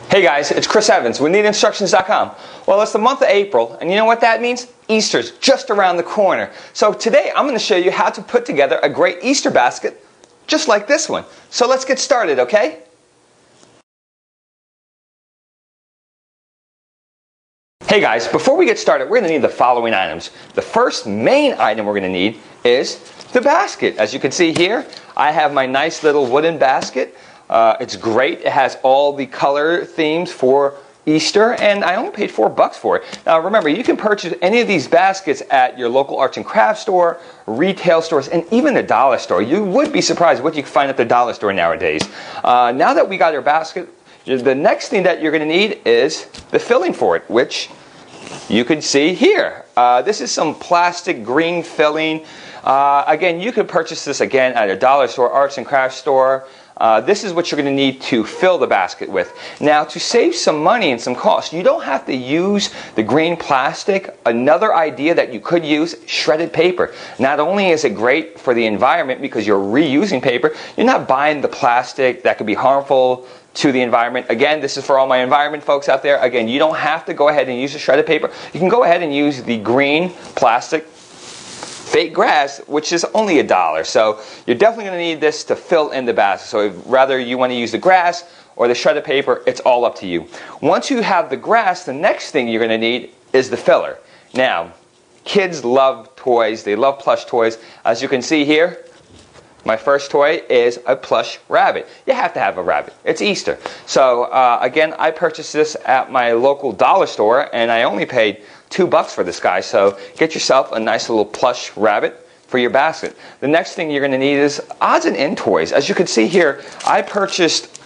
Hey guys, it's Chris Evans with NeedInstructions.com. Well, it's the month of April, and you know what that means? Easter's just around the corner. So today I'm going to show you how to put together a great Easter basket just like this one. So let's get started, okay? Hey guys, before we get started, we're going to need the following items. The first main item we're going to need is the basket. As you can see here, I have my nice little wooden basket. It's great. It has all the color themes for Easter, and I only paid $4 for it. Now remember, you can purchase any of these baskets at your local arts and crafts store, retail stores, and even the dollar store. You would be surprised what you can find at the dollar store nowadays. Now that we got our basket, the next thing that you're going to need is the filling for it, which you can see here. This is some plastic green filling. Again, you could purchase this again at a dollar store, arts and crafts store. This is what you're going to need to fill the basket with. Now, to save some money and some cost, you don't have to use the green plastic. Another idea that you could use, shredded paper. Not only is it great for the environment because you're reusing paper, you're not buying the plastic that could be harmful to the environment. Again, this is for all my environment folks out there. Again, you don't have to go ahead and use the shredded paper. You can go ahead and use the green plastic fake grass, which is only $1. So you're definitely going to need this to fill in the basket. So if rather you want to use the grass or the shredded paper, it's all up to you. Once you have the grass, the next thing you're going to need is the filler. Now, kids love toys. They love plush toys. As you can see here, my first toy is a plush rabbit. You have to have a rabbit. It's Easter. So again, I purchased this at my local dollar store, and I only paid $2 for this guy. So get yourself a nice little plush rabbit for your basket. The next thing you're going to need is odds and end toys. As you can see here, I purchased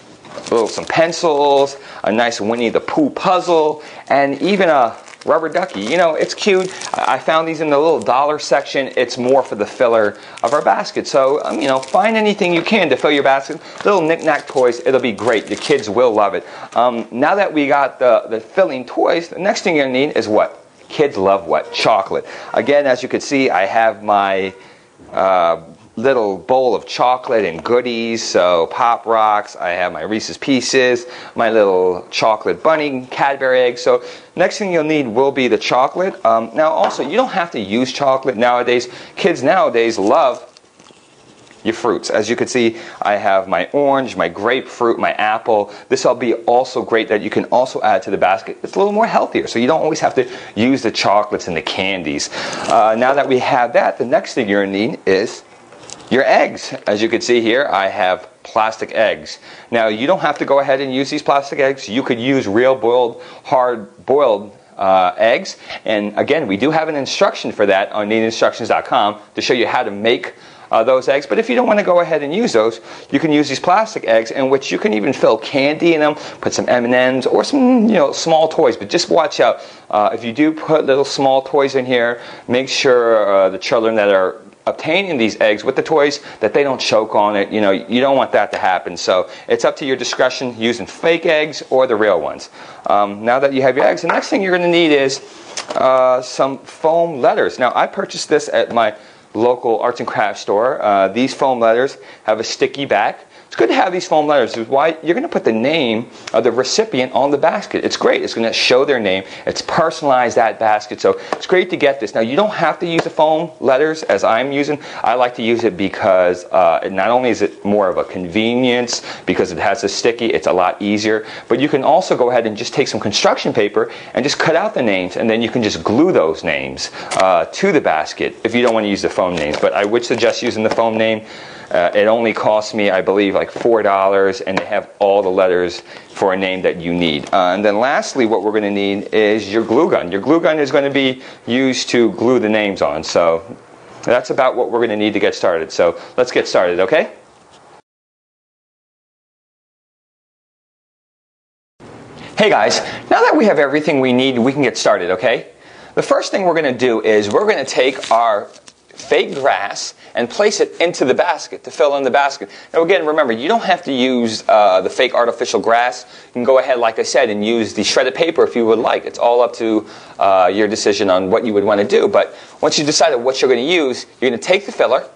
some pencils, a nice Winnie the Pooh puzzle, and even a rubber ducky. You know, it's cute. I found these in the little dollar section. It's more for the filler of our basket. So, you know, find anything you can to fill your basket. Little knick-knack toys. It'll be great. The kids will love it. Now that we got the filling toys, the next thing you're going to need is what? Kids love what? Chocolate. Again, as you can see, I have my little bowl of chocolate and goodies. So Pop Rocks, I have my Reese's Pieces, my little chocolate bunny, Cadbury eggs. So next thing you'll need will be the chocolate. Now also, you don't have to use chocolate nowadays. Kids nowadays love your fruits. As you can see, I have my orange, my grapefruit, my apple. This will be also great that you can also add to the basket. It's a little more healthier, so you don't always have to use the chocolates and the candies. Now that we have that, the next thing you're going to need is your eggs. As you can see here, I have plastic eggs. Now, you don't have to go ahead and use these plastic eggs. You could use real boiled, hard boiled eggs. And again, we do have an instruction for that on NeedInstructions.com to show you how to make those eggs. But if you don't want to go ahead and use those, you can use these plastic eggs, in which you can even fill candy in them, put some M&Ms or some, you know, small toys. But just watch out. If you do put little small toys in here, make sure the children that are obtaining these eggs with the toys that they don't choke on it. You know, you don't want that to happen. So it's up to your discretion using fake eggs or the real ones. Now that you have your eggs, the next thing you're going to need is some foam letters. Now, I purchased this at my local arts and crafts store. These foam letters have a sticky back. It's good to have these foam letters. This is why you're going to put the name of the recipient on the basket. It's great. It's going to show their name. It's personalized, that basket. So it's great to get this. Now, you don't have to use the foam letters as I'm using. I like to use it because not only is it more of a convenience because it has a sticky, it's a lot easier, but you can also go ahead and just take some construction paper and just cut out the names, and then you can just glue those names to the basket if you don't want to use the foam names. But I would suggest using the foam name. It only costs me, I believe, like $4, and they have all the letters for a name that you need. And then lastly, what we're going to need is your glue gun. Your glue gun is going to be used to glue the names on. So that's about what we're going to need to get started. So let's get started, okay? Hey guys, now that we have everything we need, we can get started, okay? The first thing we're going to do is we're going to take our fake grass and place it into the basket to fill in the basket. Now again, remember, you don't have to use the fake artificial grass. You can go ahead, like I said, and use the shredded paper if you would like. It's all up to your decision on what you would want to do. But once you decided what you're going to use, you're going to take the filler,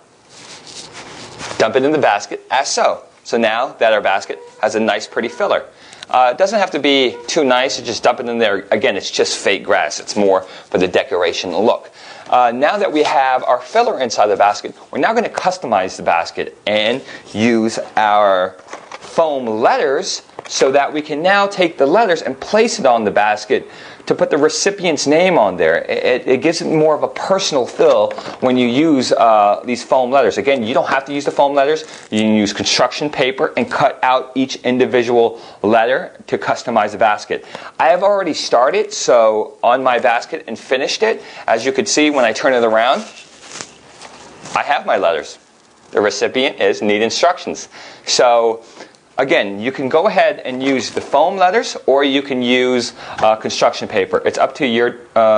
dump it in the basket, as so. So now that our basket has a nice, pretty filler. It doesn't have to be too nice. You just dump it in there. Again, it's just fake grass. It's more for the decoration look. Now that we have our filler inside the basket, we're now going to customize the basket and use our foam letters so that we can now take the letters and place it on the basket to put the recipient's name on there. It gives it more of a personal feel when you use these foam letters. Again, you don't have to use the foam letters. You can use construction paper and cut out each individual letter to customize the basket. I have already started on my basket and finished it. As you can see, when I turn it around, I have my letters. The recipient is Need Instructions. So again, you can go ahead and use the foam letters or you can use construction paper. It's up to your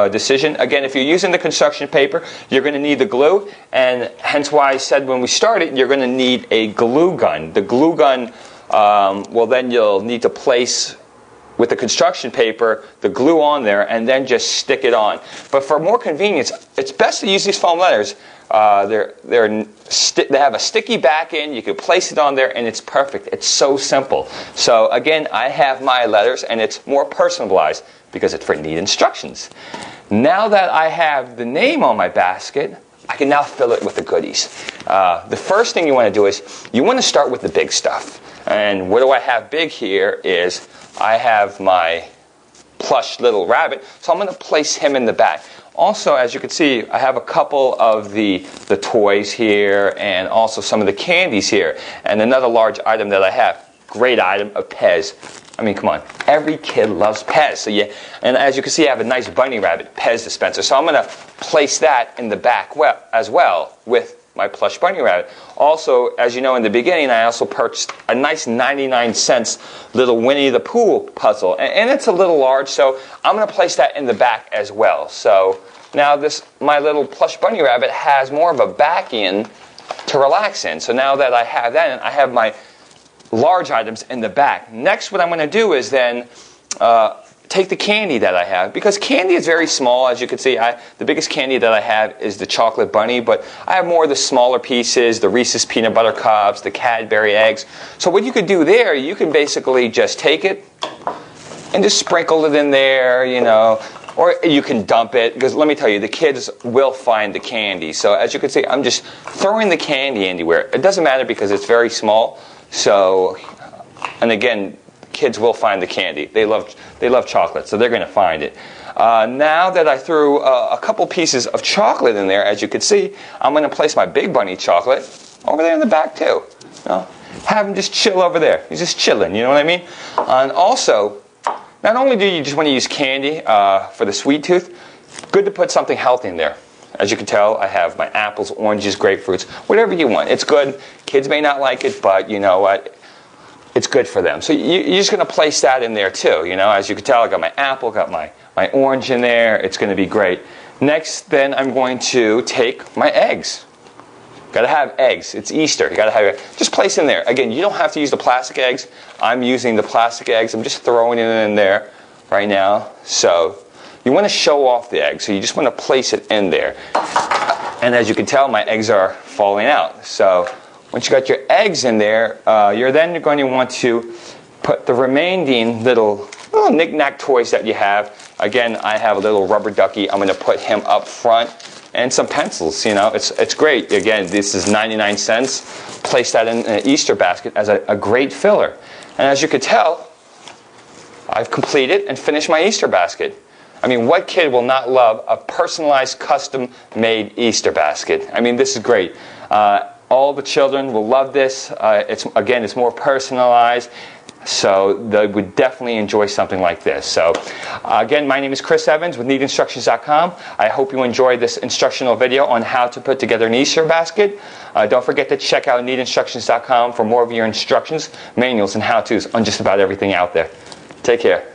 decision. Again, if you're using the construction paper, you're going to need the glue, and hence why I said when we started, you're going to need a glue gun. The glue gun, well then you'll need to place with the construction paper the glue on there and then just stick it on. But for more convenience, it's best to use these foam letters. They have a sticky back end. You can place it on there and it's perfect. It's so simple. So again, I have my letters and it's more personalized because it's for Need Instructions. Now that I have the name on my basket, I can now fill it with the goodies. The first thing you want to do is you want to start with the big stuff. And what do I have big here is I have my plush little rabbit, so I'm going to place him in the back. Also, as you can see, I have a couple of the toys here and also some of the candies here. And another large item that I have, great item, a Pez. I mean, come on, every kid loves Pez. So yeah, and as you can see, I have a nice bunny rabbit Pez dispenser. So I'm going to place that in the back as well with my plush bunny rabbit. Also, as you know, in the beginning, I also purchased a nice 99-cent little Winnie the Pooh puzzle. And it's a little large, so I'm going to place that in the back as well. So now my little plush bunny rabbit has more of a back end to relax in. So now that I have that, I have my large items in the back. Next, what I'm going to do is then take the candy that I have, because candy is very small. As you can see, the biggest candy that I have is the chocolate bunny, but I have more of the smaller pieces, the Reese's peanut butter cups, the Cadbury eggs. So what you could do there, you can basically just take it and just sprinkle it in there, you know, or you can dump it, because let me tell you, the kids will find the candy. So as you can see, I'm just throwing the candy anywhere. It doesn't matter because it's very small. So, and again, kids will find the candy. They love chocolate, so they're going to find it. Now that I threw a couple pieces of chocolate in there, as you can see, I'm going to place my big bunny chocolate over there in the back too. You know, have him just chill over there. He's just chilling, you know what I mean? And also, not only do you just want to use candy for the sweet tooth, good to put something healthy in there. As you can tell, I have my apples, oranges, grapefruits, whatever you want. It's good. Kids may not like it, but you know what? It's good for them. So you're just going to place that in there too. You know, as you can tell, I got my apple, got my orange in there. It's going to be great. Next, then I'm going to take my eggs. Got to have eggs. It's Easter. You got to have it. Just place in there. Again, you don't have to use the plastic eggs. I'm using the plastic eggs. I'm just throwing it in there right now. So you want to show off the egg. So you just want to place it in there. And as you can tell, my eggs are falling out. So once you got your eggs in there, you're then going to want to put the remaining little knick-knack toys that you have. Again, I have a little rubber ducky. I'm going to put him up front, and some pencils. You know, it's great. Again, this is 99 cents. Place that in an Easter basket as a great filler. And as you can tell, I've completed and finished my Easter basket. I mean, what kid will not love a personalized, custom-made Easter basket? I mean, this is great. All the children will love this. It's more personalized, so they would definitely enjoy something like this. So, again, my name is Chris Evans with NeedInstructions.com. I hope you enjoyed this instructional video on how to put together an Easter basket. Don't forget to check out NeedInstructions.com for more of your instructions, manuals, and how-tos on just about everything out there. Take care.